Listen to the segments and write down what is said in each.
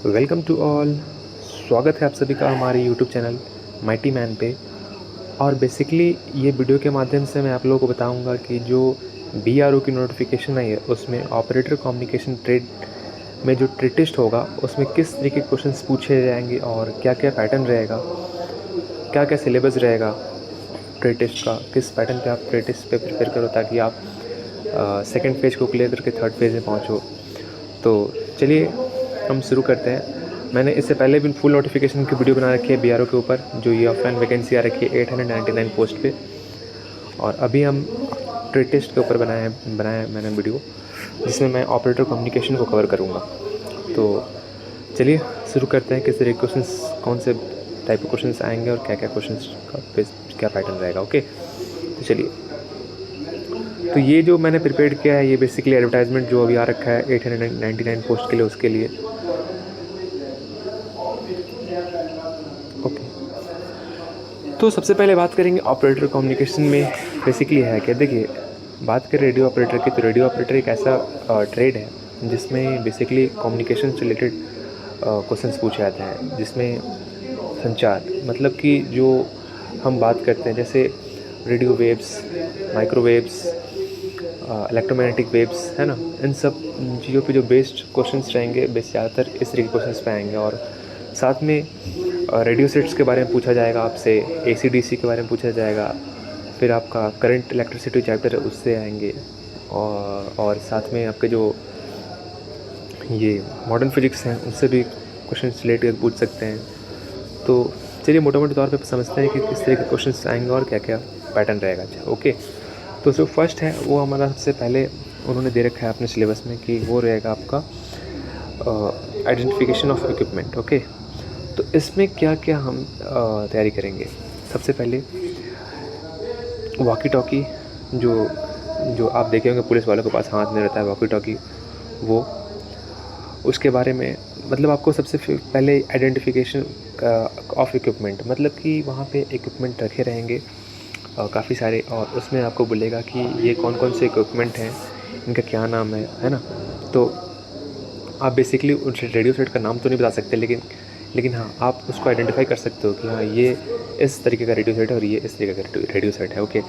Welcome to all. स्वागत है आप सभी का हमारे यूट्यूब चैनल माइटी मैन पे। और बेसिकली ये वीडियो के माध्यम से मैं आप लोगों को बताऊंगा कि जो BRO की नोटिफिकेशन आई है उसमें ऑपरेटर कम्युनिकेशन ट्रेड में जो ट्रेड टेस्ट होगा उसमें किस तरीके के क्वेश्चंस पूछे जाएंगे और क्या क्या पैटर्न रहेगा, क्या क्या सिलेबस रहेगा ट्रेड टेस्ट का, किस पैटर्न पे आप ट्रेड टेस्ट पे प्रिपेयर करो ताकि आप सेकेंड फेज को क्लियर करके थर्ड फेज में पहुँचो। तो चलिए हम शुरू करते हैं। मैंने इससे पहले भी फुल नोटिफिकेशन की वीडियो बना रखी है BRO के ऊपर, जो ये ऑफलाइन वैकेंसी आ रखी है 899 पोस्ट पे। और अभी हम ट्रेड टेस्ट के ऊपर बनाया मैंने वीडियो जिसमें मैं ऑपरेटर कम्युनिकेशन को कवर करूँगा। तो चलिए शुरू करते हैं। किस तरह के क्वेश्चंस, कौन से टाइप के क्वेश्चंस आएंगे और क्या क्या क्वेश्चंस का क्या पैटर्न रहेगा। ओके, तो चलिए। तो ये जो मैंने प्रिपेयर किया है ये बेसिकली एडवर्टाइजमेंट जो अभी आ रखा है 899 पोस्ट के लिए, उसके लिए। ओके, तो सबसे पहले बात करेंगे ऑपरेटर कम्युनिकेशन में बेसिकली है क्या। देखिए, बात करें रेडियो ऑपरेटर की, तो रेडियो ऑपरेटर एक ऐसा ट्रेड है जिसमें बेसिकली कम्युनिकेशन से रिलेटेड क्वेश्चंस पूछे जाते हैं, जिसमें संचार मतलब कि जो हम बात करते हैं जैसे radio waves, microwaves, electromagnetic waves, है ना, इन सब चीज़ों पे जो बेस्ड क्वेश्चंस रहेंगे, बेस ज़्यादातर इस तरीके के क्वेश्चंस पे आएंगे। और साथ में रेडियो सेट्स के बारे में पूछा जाएगा आपसे, AC/DC के बारे में पूछा जाएगा, फिर आपका करंट इलेक्ट्रिसिटी चैप्टर है उससे आएंगे, और साथ में आपके जो ये मॉडर्न फिजिक्स हैं उनसे भी क्वेश्चन रिलेटेड पूछ सकते हैं। तो चलिए मोटे मोटे तौर पे समझते हैं कि किस तरह के क्वेश्चन आएंगे और क्या क्या पैटर्न रहेगा। अच्छा, ओके। तो जो फर्स्ट है वो हमारा सबसे पहले उन्होंने दे रखा है अपने सिलेबस में कि वो रहेगा आपका आइडेंटिफिकेशन ऑफ इक्विपमेंट। ओके, तो इसमें क्या क्या हम तैयारी करेंगे। सबसे पहले वॉकी टॉकी, जो जो आप देखे होंगे पुलिस वालों के पास हाथ में रहता है वॉकी टॉकी, वो उसके बारे में मतलब आपको सबसे पहले आइडेंटिफिकेशन ऑफ इक्विपमेंट, मतलब कि वहाँ पे इक्विपमेंट रखे रहेंगे काफ़ी सारे, और उसमें आपको बोलेगा कि ये कौन कौन से इक्विपमेंट हैं, इनका क्या नाम है ना। तो आप बेसिकली उस रेडियो सेट का नाम तो नहीं बता सकते, लेकिन हाँ आप उसको आइडेंटिफाई कर सकते हो कि हाँ ये इस तरीके का रेडियो सेट है और ये इस तरीके का रेडियो सेट है। ओके,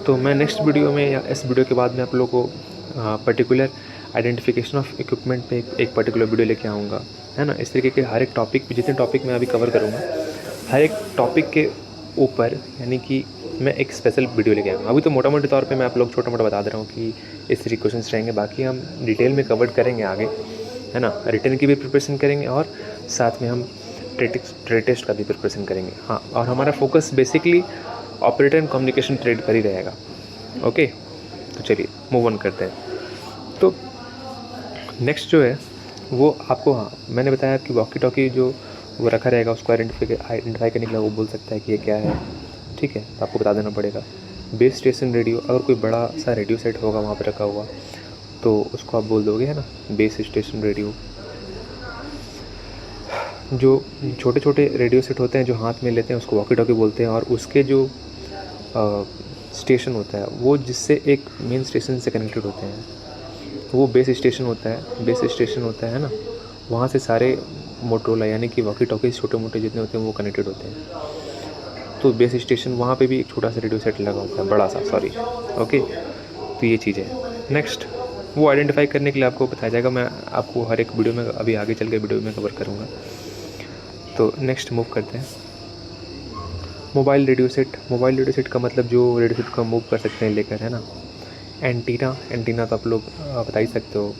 तो मैं नेक्स्ट वीडियो में या इस वीडियो के बाद में आप लोगों को पर्टिकुलर आइडेंटिफिकेशन ऑफ इक्विपमेंट पे एक पर्टिकुलर वीडियो लेके आऊँगा, है ना। इस तरीके के हर एक टॉपिक पे, जितने टॉपिक मैं अभी कवर करूँगा, हर एक टॉपिक के ऊपर यानी कि मैं एक स्पेशल वीडियो लेके आऊँगा। अभी तो मोटा मोटे तौर पे मैं आप लोग छोटा मोटा बता दे रहा हूँ कि इस तरीके क्वेश्चन रहेंगे, बाकी हम डिटेल में कवर करेंगे आगे, है ना। रिटन की भी प्रिपरेशन करेंगे और साथ में हम ट्रेड टेस्ट का भी प्रिपरेशन करेंगे। हाँ, और हमारा focus basically operator and communication trade पर ही रहेगा। ओके, तो चलिए मूव ऑन करते हैं। तो नेक्स्ट जो है वो आपको, हाँ मैंने बताया कि वॉकी टॉकी जो वो रखा रहेगा उसको आइडेंटिफाई करने के लिए वो बोल सकता है कि ये क्या है, ठीक है, तो आपको बता देना पड़ेगा। बेस स्टेशन रेडियो, अगर कोई बड़ा सा रेडियो सेट होगा वहाँ पर रखा हुआ तो उसको आप बोल दोगे, है ना, बेस स्टेशन रेडियो। जो छोटे छोटे रेडियो सेट होते हैं जो हाथ में लेते हैं उसको वॉकी टॉकी बोलते हैं, और उसके जो स्टेशन होता है वो जिससे एक मेन स्टेशन से कनेक्टेड होते हैं वो बेस स्टेशन होता है। बेस स्टेशन होता है ना, वहाँ से सारे मोटरोला यानी कि वॉकी टॉकी छोटे मोटे जितने होते हैं वो कनेक्टेड होते हैं। तो बेस स्टेशन वहाँ पे भी एक छोटा सा रेडियो सेट लगा होता है, बड़ा सा, सॉरी। ओके, तो ये चीज़ है। नेक्स्ट वो आइडेंटिफाई करने के लिए आपको बताया जाएगा, मैं आपको हर एक वीडियो में अभी आगे चल के वीडियो में कवर करूँगा। तो नेक्स्ट मूव करते हैं। Mobile radio set. Mobile radio set का मतलब जो रेडियो सेट को मूव कर सकते हैं लेकर, है ना। एंटीना तो आप लोग बता ही सकते हो,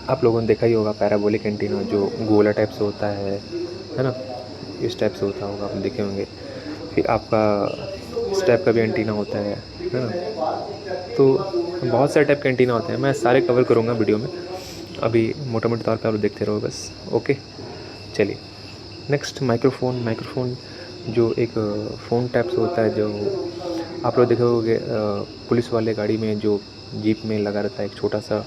आप लोगों ने देखा ही होगा पैराबोलिक एंटीना जो गोला टाइप से होता है ना, इस टाइप से होता होगा, आप देखे होंगे। फिर आपका इस टाइप का भी एंटीना होता है ना। तो बहुत सारे टाइप के एंटीना होते हैं, मैं सारे कवर करूँगा वीडियो में, अभी मोटा मोटे तौर पर आप देखते रहो बस। ओके, चलिए नेक्स्ट माइक्रोफोन जो एक फ़ोन टाइप से होता है, जो आप लोग देखे होंगे पुलिस वाले गाड़ी में जो जीप में लगा रहता है, एक छोटा सा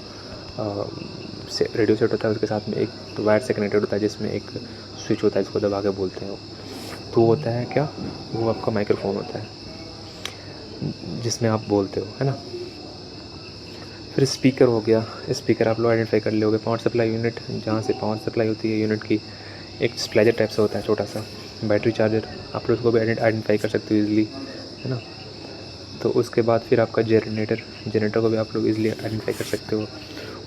रेडियो सेट होता है, उसके साथ में एक वायर से कनेक्टेड होता है जिसमें एक स्विच होता है, इसको दबा के बोलते हैं वो। तो वो होता है क्या, वो आपका माइक्रोफोन होता है जिसमें आप बोलते हो, है ना। फिर स्पीकर हो गया, स्पीकर आप लोग आइडेंटिफाई कर लोगे। पावर सप्लाई यूनिट, जहाँ से पावर सप्लाई होती है यूनिट की, एक स्प्लाइजर टाइप से होता है छोटा सा। बैटरी चार्जर, आप लोग उसको भी आइडेंटिफाई कर सकते हो ईज़िली, है ना। तो उसके बाद फिर आपका जनरेटर, जनरेटर को भी आप लोग ईज़िली आइडेंटिफाई कर सकते हो।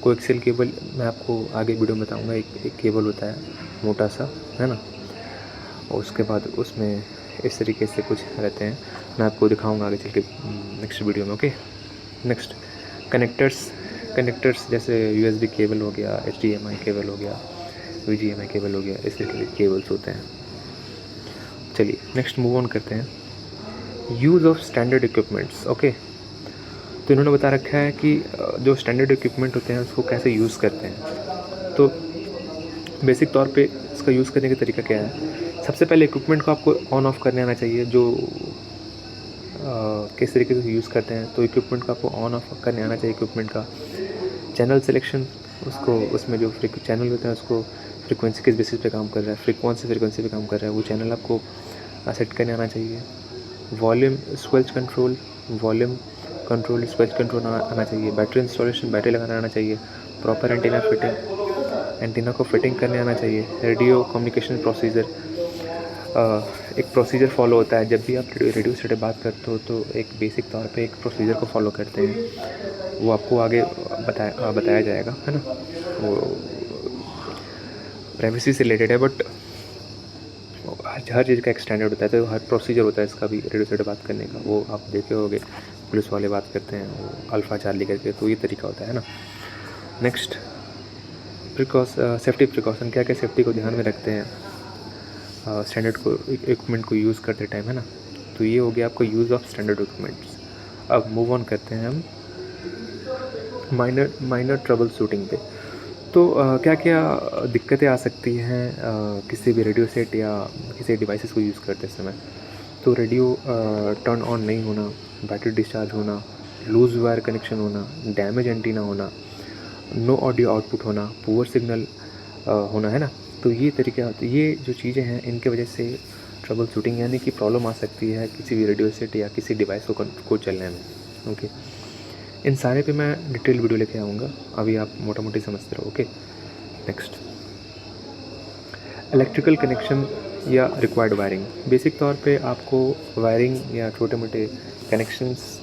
कोएक्सियल केबल, मैं आपको आगे वीडियो में बताऊँगा, एक केबल होता है मोटा सा, है ना। और उसके बाद उसमें इस तरीके से कुछ रहते हैं, मैं आपको दिखाऊँगा आगे चल के नेक्स्ट वीडियो में, ओके। नेक्स्ट कनेक्टर्स जैसे यूएसबी केबल हो गया, एचडीएमआई केबल हो गया, वीजीएमआई केबल हो गया, इस तरीके के केबल्स होते हैं। चलिए नेक्स्ट मूव ऑन करते हैं। Use of standard equipments, okay. तो इन्होंने बता रखा है कि जो स्टैंडर्ड इक्विपमेंट होते हैं उसको कैसे यूज़ करते हैं। तो बेसिक तौर पे इसका यूज़ करने का तरीका क्या है। सबसे पहले इक्विपमेंट को आपको ऑन ऑफ करने आना चाहिए। जो किस तरीके से यूज़ करते हैं, तो इक्विपमेंट को आपको ऑन ऑफ करने आना चाहिए इक्विपमेंट का। चैनल सिलेक्शन, उसको उसमें जो चैनल होता है उसको फ्रीक्वेंसी किस बेसिस पे काम कर रहा है, कौन सी फ्रीक्वेंसी पे काम कर रहा है, वो चैनल आपको सेट करने आना चाहिए। Volume switch control, volume control switch control आना चाहिए। बैटरी इंस्टॉलेशन, बैटरी लगाना आना चाहिए। प्रॉपर एंटीना फिटिंग, एंटीना को फिटिंग करने आना चाहिए। रेडियो कम्युनिकेशन प्रोसीजर, एक प्रोसीजर फॉलो होता है। जब भी आप रेडियो से बात करते हो तो एक बेसिक तौर पे एक प्रोसीजर को फॉलो करते हैं, वो आपको आगे बताया जाएगा, है ना। वो प्राइवेसी से रिलेटेड है, बट हर चीज़ का एक स्टैंडर्ड होता है, तो हर प्रोसीजर होता है इसका भी रेडियो से बात करने का। वो आप देखे होगे पुलिस वाले बात करते हैं वो अल्फ़ा चार्ली करके, तो ये तरीका होता है ना। नेक्स्ट सेफ्टी प्रिकॉशन, क्या क्या सेफ्टी को ध्यान में रखते हैं स्टैंडर्ड को इक्विपमेंट को यूज़ करते टाइम, है ना। तो ये हो गया आपको यूज़ ऑफ स्टैंडर्ड इक्विपमेंट्स। अब मूव ऑन करते हैं हम माइनर ट्रबल शूटिंग पे। तो क्या क्या दिक्कतें आ सकती हैं किसी भी रेडियो सेट या किसी डिवाइसेस को यूज़ करते समय। तो रेडियो टर्न ऑन नहीं होना, बैटरी डिस्चार्ज होना, लूज़ वायर कनेक्शन होना, डैमेज एंटीना होना, नो ऑडियो आउटपुट होना, पुअर सिग्नल होना, है ना। तो ये तरीके होते, ये जो चीज़ें हैं इनके वजह से ट्रबल शूटिंग यानी कि प्रॉब्लम आ सकती है किसी भी रेडियो सेट या किसी डिवाइस को चलने में, ओके। इन सारे पे मैं डिटेल वीडियो लेके आऊँगा, अभी आप मोटा मोटी समझते रहो, ओके। नेक्स्ट इलेक्ट्रिकल कनेक्शन या रिक्वायर्ड वायरिंग। बेसिक तौर पे आपको वायरिंग या छोटे मोटे कनेक्शंस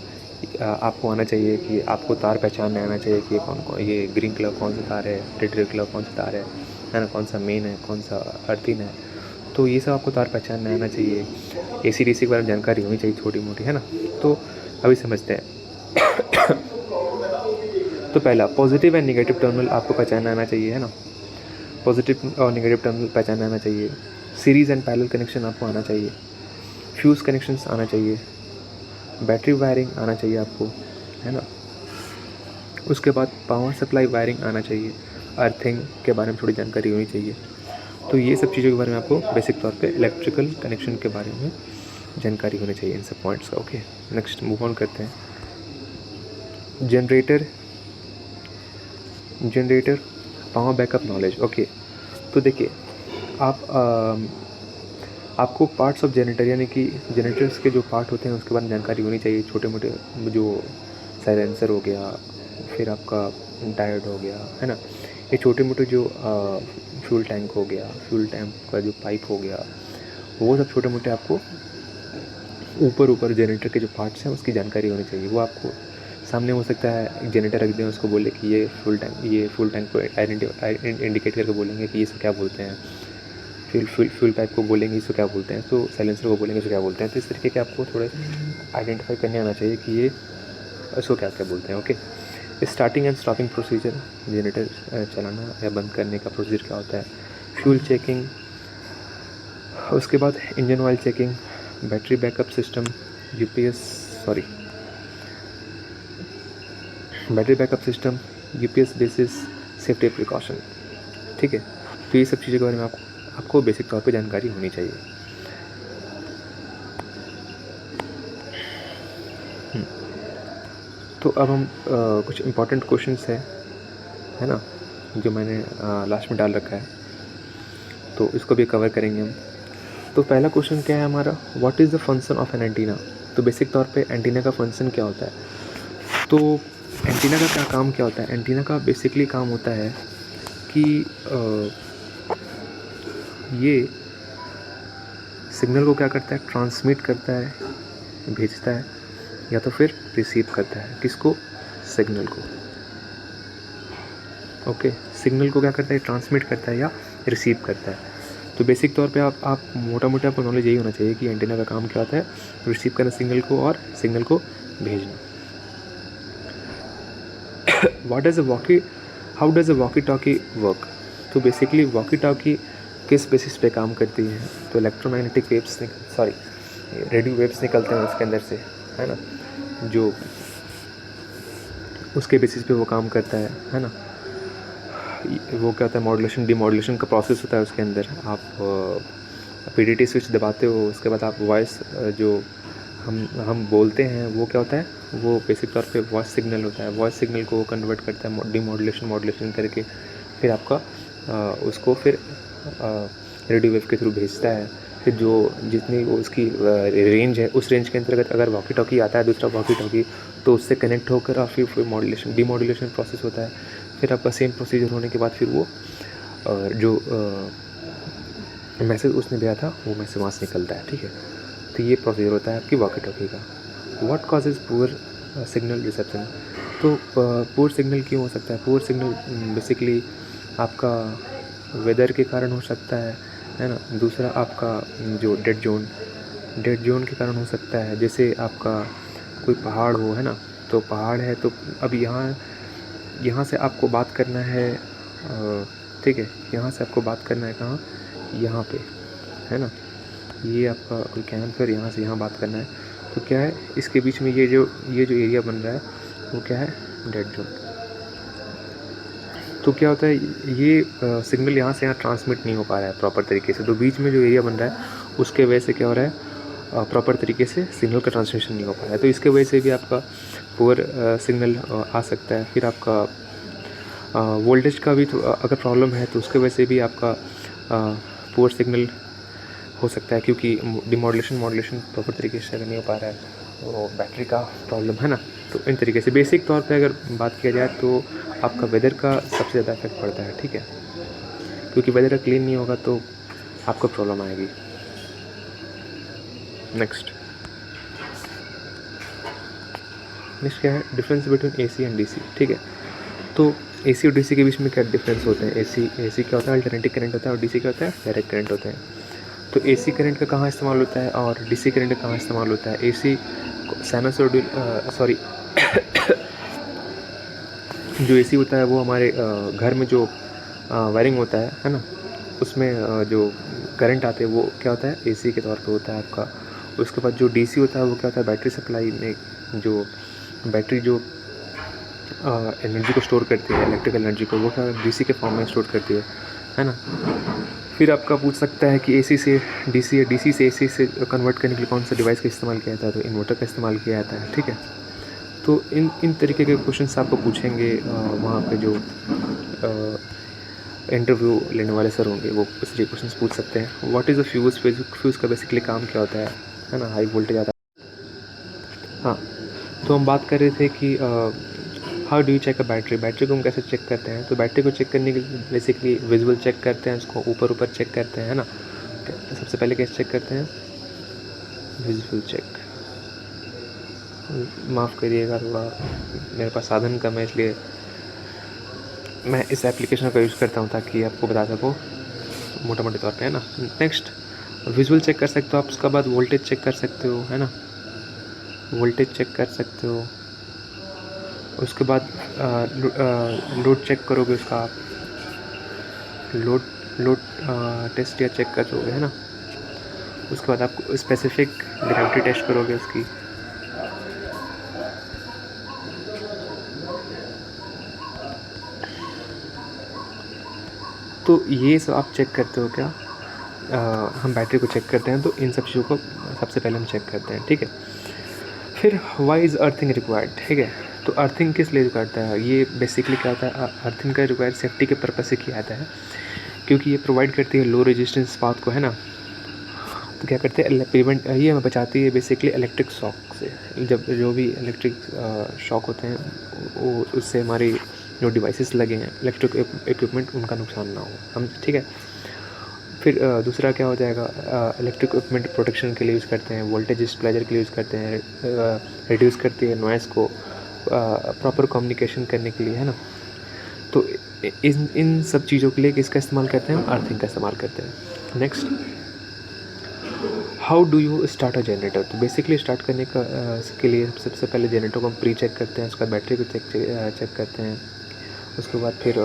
आपको आना चाहिए कि आपको तार पहचानने आना चाहिए कि ये ग्रीन कलर कौन सा तार है, रेड कलर कौन सा तार है ना, कौन सा मेन है, कौन सा अर्थिंग है। तो ये सब आपको तार पहचानने आना चाहिए। AC/DC के बारे में जानकारी होनी चाहिए छोटी मोटी, है ना। तो अभी समझते हैं। तो पहला पॉजिटिव एंड नेगेटिव टर्मिनल आपको पहचानना आना चाहिए, है ना। पॉजिटिव और नेगेटिव टर्मिनल पहचानना आना चाहिए। सीरीज़ एंड पैरेलल कनेक्शन आपको आना चाहिए। फ्यूज़ कनेक्शंस आना चाहिए। बैटरी वायरिंग आना चाहिए आपको, है ना। उसके बाद पावर सप्लाई वायरिंग आना चाहिए। अर्थिंग के बारे में थोड़ी जानकारी होनी चाहिए। तो ये सब चीज़ों के बारे में आपको बेसिक तौर पे इलेक्ट्रिकल कनेक्शन के बारे में जानकारी होनी चाहिए, इन सब पॉइंट्स का, ओके। नेक्स्ट मूव ऑन करते हैं। Generator power backup knowledge, okay. तो देखिए आपको पार्ट्स ऑफ जनरेटर यानी कि जनरेटर्स के जो पार्ट होते हैं उसके बारे में जानकारी होनी चाहिए। छोटे मोटे जो साइलेंसर हो गया, फिर आपका डायोड हो गया, है ना। ये छोटे मोटे जो फ्यूल टैंक हो गया, फ्यूल टैंक का जो पाइप हो गया, वो सब छोटे मोटे आपको ऊपर जनरेटर के जो पार्ट्स हैं उसकी जानकारी होनी चाहिए। वो आपको सामने हो सकता है एक जनरेटर रख दें, उसको बोले कि ये फुल टैंक को इंडिकेट करके बोलेंगे कि इसको क्या बोलते हैं। फ्यूल पाइप को बोलेंगे इसको क्या बोलते हैं, तो साइलेंसर को बोलेंगे इसको क्या बोलते हैं। तो इस तरीके के आपको थोड़े आइडेंटिफाई करने आना चाहिए कि ये इसको क्या क्या बोलते हैं, okay. Starting and stopping procedure, generator चलाना या बंद करने का प्रोसीजर क्या होता है। फ्यूल चेकिंग, उसके बाद engine oil checking, battery backup system, battery backup system, UPS basis, safety precaution, ठीक है। तो ये सब चीज़ों के बारे में आपको बेसिक तौर पे जानकारी होनी चाहिए। तो अब हम कुछ इम्पॉर्टेंट क्वेश्चंस है ना, जो मैंने लास्ट में डाल रखा है, तो इसको भी कवर करेंगे हम। तो पहला क्वेश्चन क्या है हमारा, what is the function of an antenna. तो बेसिक तौर पे एंटीना का फंक्शन क्या होता है। तो एंटीना का क्या काम क्या होता है? एंटीना का बेसिकली काम होता है कि ये सिग्नल को क्या करता है? ट्रांसमिट करता है, भेजता है, या तो फिर रिसीव करता है। किसको? सिग्नल को। ओके, सिग्नल को क्या करता है? ट्रांसमिट करता है या रिसीव करता है। तो बेसिक तौर पे आप मोटा मोटा आपको नॉलेज यही होना चाहिए कि एंटीना का काम क्या होता है? रिसीव करना सिग्नल को और सिग्नल को भेजना। What does a walkie how does a walkie talkie work? तो बेसिकली वॉकी टॉकी किस बेसिस पे काम करती है? तो इलेक्ट्रोमैग्नेटिक वेव्स रेडियो वेव्स निकलते हैं उसके अंदर से, है ना, जो उसके बेसिस पे वो काम करता है ना। वो क्या होता है? मॉड्यूलेशन डिमॉड्यूलेशन का प्रोसेस होता है उसके अंदर। आप पीडीटी स्विच दबाते हो, उसके बाद आप वॉइस जो हम बोलते हैं वो क्या होता है? वो बेसिक तौर पे वॉइस सिग्नल होता है। वॉइस सिग्नल को कन्वर्ट करता है डिमॉड्यूलेशन मॉड्यूलेशन करके, फिर आपका उसको फिर रेडियो वेव के थ्रू भेजता है। फिर जो जितनी उसकी रेंज है, उस रेंज के अंतर्गत अगर वॉकी टॉकी आता है दूसरा वॉकी टॉकी, तो उससे कनेक्ट होकर और फिर मॉड्यूलेशन डिमॉड्यूलेशन प्रोसेस होता है। फिर आपका सेम प्रोसीजर होने के बाद फिर वो जो मैसेज उसने भेजा था वो मैसेज वहाँ से निकलता है। ठीक है, तो ये प्रोसीजर होता है आपकी वॉकी टॉकी का। What causes poor signal reception? तो पुअर सिग्नल क्यों हो सकता है? पुअर सिग्नल बेसिकली आपका वेदर के कारण हो सकता है ना। दूसरा आपका जो डेड जोन के कारण हो सकता है। जैसे आपका कोई पहाड़ हो, है ना, तो पहाड़ है तो अब यहाँ से आपको बात करना है, ठीक है, यहाँ से आपको बात करना है कहाँ? यहाँ पे, है ना, ये आपका कोई कैंप है, यहाँ से यहाँ बात करना है। तो क्या है इसके बीच में ये जो एरिया बन रहा है वो क्या है? Dead zone. तो क्या होता है, ये सिग्नल यहाँ से यहाँ ट्रांसमिट नहीं हो पा रहा है प्रॉपर तरीके से। तो बीच में जो एरिया बन रहा है उसके वजह से क्या हो रहा है? प्रॉपर तरीके से सिग्नल का ट्रांसमिशन नहीं हो पा रहा है। तो इसके वजह से भी आपका पुअर सिग्नल आ सकता है। फिर आपका वोल्टेज का भी अगर प्रॉब्लम है तो उसके वजह से भी आपका पुअर सिग्नल हो सकता है, क्योंकि मॉड्यूलेशन प्रॉपर तरीके से अगर नहीं हो पा रहा है, वो बैटरी का प्रॉब्लम है ना। तो इन तरीके से बेसिक तौर पे अगर बात किया जाए तो आपका वेदर का सबसे ज़्यादा इफेक्ट पड़ता है। ठीक है, क्योंकि वेदर क्लीन नहीं होगा तो आपको प्रॉब्लम आएगी। नेक्स्ट क्या है? Difference between AC and DC. ठीक है, तो एसी और डीसी के बीच में क्या डिफरेंस होते हैं? एसी क्या होता है? अल्टरनेटिव करंट होता है, और डीसी क्या होता है? डायरेक्ट करंट होते हैं। तो एसी करंट का कहाँ इस्तेमाल होता है और डीसी करंट का कहाँ इस्तेमाल होता है? एसी साइनसॉइडल सॉरी जो एसी होता है वो हमारे घर में जो वायरिंग होता है ना, उसमें जो करंट आते हैं वो क्या होता है? एसी के तौर पे होता है आपका। उसके बाद जो डीसी होता है वो क्या होता है? बैटरी सप्लाई में जो बैटरी जो एनर्जी को स्टोर करती है, इलेक्ट्रिकल एनर्जी को, वो क्या डीसी के फॉर्म में स्टोर करती है ना। फिर आपका पूछ सकता है कि एसी से डीसी या डीसी से एसी से कन्वर्ट करने के लिए कौन सा डिवाइस का इस्तेमाल किया जाता है? तो इन्वर्टर का इस्तेमाल किया जाता है। ठीक है, तो इन तरीके के क्वेश्चंस आपको पूछेंगे। वहाँ पे जो इंटरव्यू लेने वाले सर होंगे वो इस तरीके क्वेश्चंस पूछ सकते हैं। व्हाट इज़ अ फ्यूज़ का बेसिकली काम क्या होता है ना, हाई वोल्टेज आता है। हाँ, तो हम बात कर रहे थे कि how do you check a battery को हम कैसे चेक करते हैं? तो बैटरी को चेक करने के लिए बेसिकली विजुअल चेक करते हैं, उसको ऊपर चेक करते हैं, है ना। सबसे पहले कैसे चेक करते हैं? Visual check. माफ़ करिएगा, थोड़ा मेरे पास साधन कम है, इसलिए मैं इस एप्लीकेशन का यूज़ करता हूँ ताकि आपको बता सकूँ मोटा मोटे तौर पे, है ना। नेक्स्ट विजुअल चेक कर सकते हो आप, उसके बाद वोल्टेज चेक कर सकते हो, है ना, वोल्टेज चेक कर सकते हो। उसके बाद लोड चेक करोगे उसका, आप लोड टेस्ट या चेक करोगे, है ना। उसके बाद आप स्पेसिफिक ग्रेविटी टेस्ट करोगे उसकी। तो ये सब आप चेक करते हो क्या? हम बैटरी को चेक करते हैं तो इन सब चीज़ों को सबसे पहले हम चेक करते हैं। ठीक है, फिर वाई इज़ अर्थिंग रिक्वायर्ड? ठीक है, तो अर्थिंग किस लिए करता है? ये बेसिकली क्या होता है? अर्थिंग का रिक्वायर सेफ्टी के पर्पज़ से किया जाता है, क्योंकि ये प्रोवाइड करती है लो रेजिस्टेंस पाथ को, है ना। तो क्या करते हैं प्रिवेंट, ये हमें बचाती है बेसिकली इलेक्ट्रिक शॉक से। जब जो भी इलेक्ट्रिक शॉक होते हैं वो उससे हमारी जो डिवाइसेस लगे हैं इलेक्ट्रिक इक्विपमेंट उनका नुकसान ना हो हम, ठीक है। फिर दूसरा क्या हो जाएगा, इलेक्ट्रिक इक्विपमेंट प्रोटेक्शन के लिए यूज़ करते हैं, वोल्टेज स्टेबलाइजर के लिए यूज़ करते हैं, रिड्यूस करती है नॉइज़ को प्रॉपर कम्युनिकेशन करने के लिए, है ना। तो इन सब चीज़ों के लिए किसका इस्तेमाल करते हैं हम, अर्थिंग का इस्तेमाल करते हैं। Next, how do you start a generator. तो बेसिकली स्टार्ट करने का के लिए सबसे पहले जनरेटर को हम प्री चेक करते हैं, उसके बाद बैटरी को चेक करते हैं, उसके बाद फिर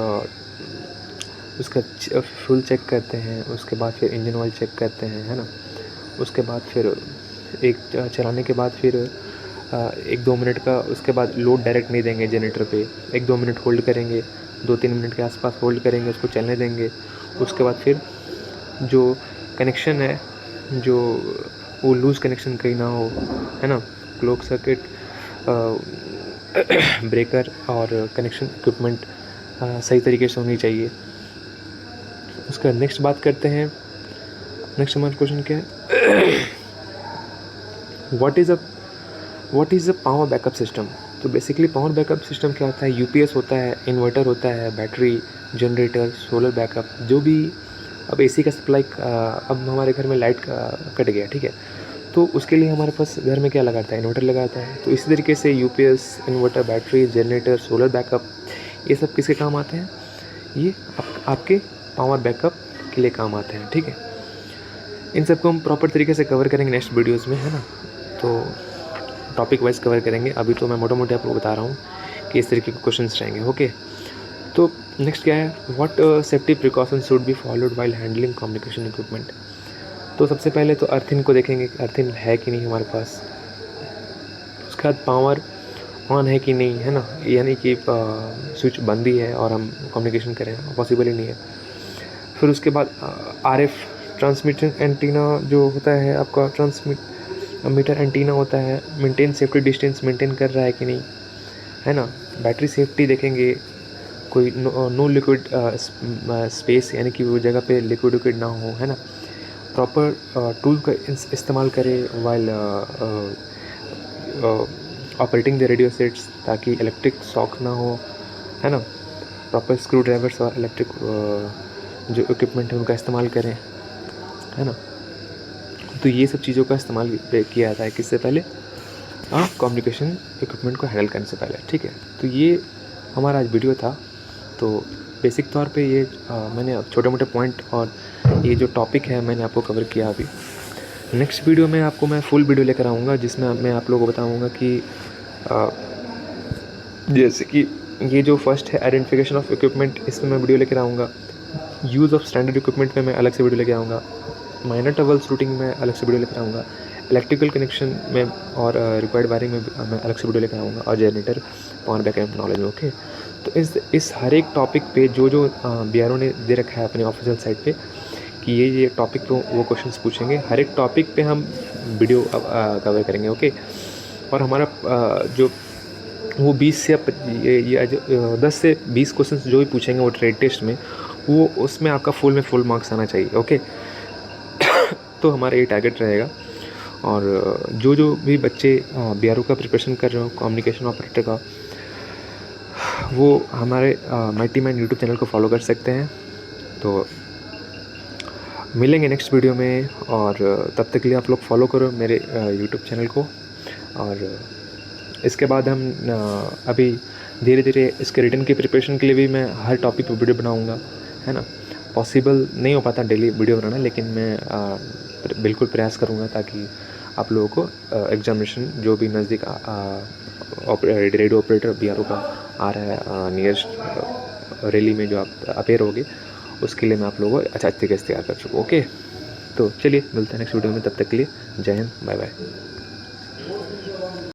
उसका फ्यूल चेक करते हैं, उसके बाद फिर इंजन ऑयल चेक करते हैं, है ना। उसके बाद फिर एक चलाने के बाद फिर 1-2 मिनट का, उसके बाद लोड डायरेक्ट नहीं देंगे जनरेटर पे, 1-2 मिनट होल्ड करेंगे, 2-3 मिनट के आसपास होल्ड करेंगे, उसको चलने देंगे। उसके बाद फिर जो कनेक्शन है, जो वो लूज़ कनेक्शन कहीं ना हो, है ना, क्लोज सर्किट, ब्रेकर और कनेक्शन इक्विपमेंट सही तरीके से होनी चाहिए। उसका नेक्स्ट बात करते हैं, नेक्स्ट हमारा क्वेश्चन क्या है, what is a power backup system. तो बेसिकली पावर बैकअप सिस्टम क्या होता है, यूपीएस होता है, इन्वर्टर होता है, बैटरी, जनरेटर, सोलर बैकअप, जो भी। अब एसी का सप्लाई, अब हमारे घर में लाइट कट गया, ठीक है, तो उसके लिए हमारे पास घर में क्या लगाता है, इन्वर्टर लगाता है। तो इसी तरीके से UPS, inverter, battery, generator, solar backup, ये सब किसके काम आते हैं, ये आपके पावर बैकअप के लिए काम आते हैं, ठीक है। इन सबको हम प्रॉपर तरीके से कवर करेंगे नेक्स्ट वीडियोस में, है ना। तो टॉपिक वाइज कवर करेंगे, अभी तो मैं मोटा मोटे आपको बता रहा हूँ कि इस तरीके के क्वेश्चंस रहेंगे, ओके। तो नेक्स्ट क्या है, what safety precaution should be followed while handling communication equipment. तो सबसे पहले तो अर्थिंग को देखेंगे, अर्थिंग है कि नहीं हमारे पास। उसके बाद पावर ऑन है कि नहीं, है ना, यानी कि स्विच बंद ही है और हम कम्युनिकेशन करें, पॉसिबल ही नहीं है। फिर उसके बाद आरएफ ट्रांसमिशन एंटीना जो होता है आपका, मीटर एंटीना होता है, मेंटेन सेफ्टी डिस्टेंस मेंटेन कर रहा है कि नहीं, है ना। बैटरी सेफ्टी देखेंगे, कोई नो लिक्विड स्पेस, यानी कि वो जगह पे लिक्विड ना हो, है ना। प्रॉपर टूल का इस्तेमाल करें while operating the radio sets, ताकि इलेक्ट्रिक शॉक ना हो, है ना। प्रॉपर स्क्रू ड्राइवर्स और इलेक्ट्रिक जो इक्विपमेंट है उनका इस्तेमाल करें, है ना। तो ये सब चीज़ों का इस्तेमाल किया जाता है किससे पहले, कम्युनिकेशन इक्विपमेंट को हैंडल करने से पहले, ठीक है। तो ये हमारा आज वीडियो था। तो बेसिक तौर पे ये मैंने अब छोटे मोटे पॉइंट और ये जो टॉपिक है मैंने आपको कवर किया। अभी नेक्स्ट वीडियो में आपको मैं फुल वीडियो लेकर आऊँगा, जिसमें मैं आप लोगों को बताऊँगा कि जैसे कि ये जो फर्स्ट है आइडेंटिफिकेशन ऑफ इक्विपमेंट, इसमें मैं वीडियो लेकर आऊँगा। यूज़ ऑफ स्टैंडर्ड इक्विपमेंट में मैं अलग से वीडियो लेकर आऊँगा। माइनर ट्रबल्स रूटिंग में अलग से वीडियो लेकर आऊँगा। इलेक्ट्रिकल कनेक्शन में और रिक्वायर्ड वायरिंग में मैं अलग से वीडियो लेकर आऊँगा, और जनरेटर पावर बैकअप नॉलेज में, ओके। तो इस हर एक टॉपिक पे जो BRO ने दे रखा है अपने ऑफिशियल साइट पे कि ये टॉपिक पे वो क्वेश्चंस पूछेंगे, हर एक टॉपिक पे हम वीडियो कवर करेंगे, ओके। और हमारा जो वो 10 से 20 क्वेश्चंस जो भी पूछेंगे वो ट्रेड टेस्ट में, वो उसमें आपका फुल मार्क्स आना चाहिए, ओके। तो हमारा ये टारगेट रहेगा। और जो भी बच्चे BRO का प्रिपरेशन कर रहे हो, कम्युनिकेशन ऑपरेटर का, वो हमारे माइटी मैन यूट्यूब चैनल को फॉलो कर सकते हैं। तो मिलेंगे नेक्स्ट वीडियो में, और तब तक के लिए आप लोग फॉलो करो मेरे यूट्यूब चैनल को। और इसके बाद हम अभी धीरे धीरे इसके रिटर्न की प्रिपरेशन के लिए भी मैं हर टॉपिक पर वीडियो बनाऊंगा, है ना। पॉसिबल नहीं हो पाता डेली वीडियो बनाना, लेकिन मैं बिल्कुल प्रयास करूंगा ताकि आप लोगों को एग्जामिनेशन जो भी नज़दीक रेडियो ऑपरेटर BRO का आ रहा है नियरेस्ट रैली में जो आप अपेयर होगे, उसके लिए मैं आप लोगों को अच्छा तरीके से तैयार कर चुका हूँ, ओके। तो चलिए मिलते हैं नेक्स्ट वीडियो में, तब तक के लिए जय हिंद, बाय बाय।